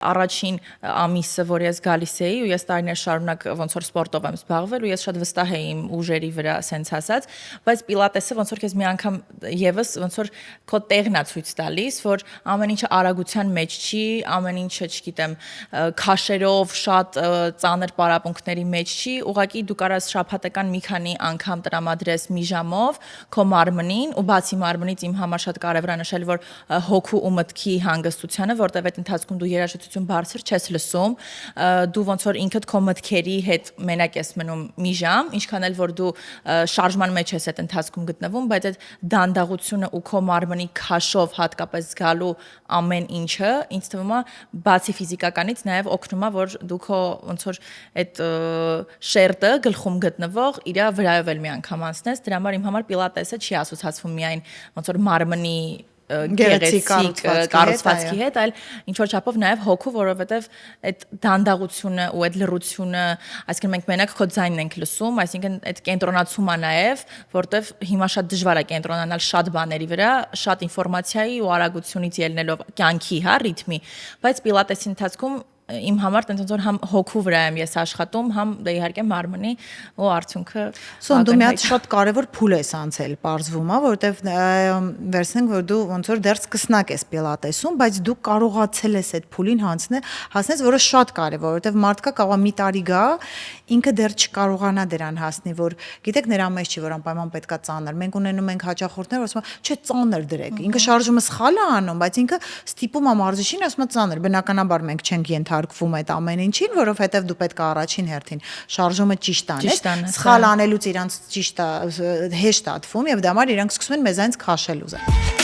առաջին ամիսը, որ ես գալիս էի ու ես տարիներ շարունակ ոնց որ սպորտով եմ զբաղվել ու ես շատ վստահ էի իմ ուժերի վրա, սենց ասած, բայց պիլատեսը ոնց որ քեզ մի անգամ եւս ոնց որ քո տեղն է ցույց տալիս, որ ամեն ինչը արագության մեջ չի, ամեն ինչը, չգիտեմ, քաշերով շատ ծանր պարապմունքների մեջ չի, ուղղակի դու կարաս շաբաթական մի քանի անգամ տրամադրես մի ժամով քո մարմնին ու բացի մարմնից իմ համար շատ կարևոր է նշել, որ հոգու ու մտքի հանգստությունը, որտեղ այդ ընթացքում դու երաժշտություն բարձր չես լսում, դու ոնց որ ինքդ քո մտքերի հետ մենակ ես մնում մի ժամ, ինչքան էլ որ դու շարժման մեջ ես այդ ընթացքում գտնվում, բայց այդ դանդաղությունը ու քո մարմնի քաշով հատկապես զգալու ամեն ինչը ինձ թվում է բացի ֆիզիկականից նաև օգնում է, որ դու քո ոնց որ այդ շերտը գլխում գտնվող իր վրայով էլ մի անգամ անցնես, դրա համար իմ համար պիլատեսը չի ասոցացվում միայն ոնց որ մարմնի գեղեցիկ կառուցվածքի հետ, այլ ինչ որ չափով նաև հոգու, որովհետև այդ դանդաղությունը ու այդ լռությունը, այսինքն մենք մենակ քո ձայնն ենք լսում, այսինքն այդ կենտրոնացումը նաև, որտեվ հիմա շատ դժվար է կենտրոնանալ շատ բաների վրա, շատ ինֆորմացիայի ու արագությունից ելնելով կյանքի, հա, ռիթմի, բայց պիլատեսի ընթացքում իմ համար ոնց որ համ հոգու վրա եմ ես աշխատում, համ դե իհարկե մարմնի ու արդյունքը Սոն դու մի հատ շատ կարևոր փուլ ես անցել, պարզվում է, որովհետև վերցնենք, որ դու ոնց որ դեռ սկսնակ ես պիլատեսում, բայց դու կարողացել ես այդ փուլին հասնես, որը շատ կարևոր, որովհետև մարդկա կարող է մի տարի գա, ինքը դեռ չկարողանա դրան հասնի, որ գիտեք նրա մեջ չի, որ անպայման պետքա ծանր։ Մենք ունենում ենք հաճախորդներ, որ ասում են, չէ, ծանր դրեք։ Ինքը շարժումը սխալ է անում, բայց ինքը ստիպում է մարզիչին, ասում է ծանր։ Բնականաբար մենք չենք ենթարկվում այդ ամեն ինչին, որովհետև դու պետք է առաջին հերթին շարժումը ճիշտ անես։ Սխալ անելուց իրանց ճիշտ հեշտ ատվում եւ դա համար իրանք սկսում են մեզանից քաշել ուզել։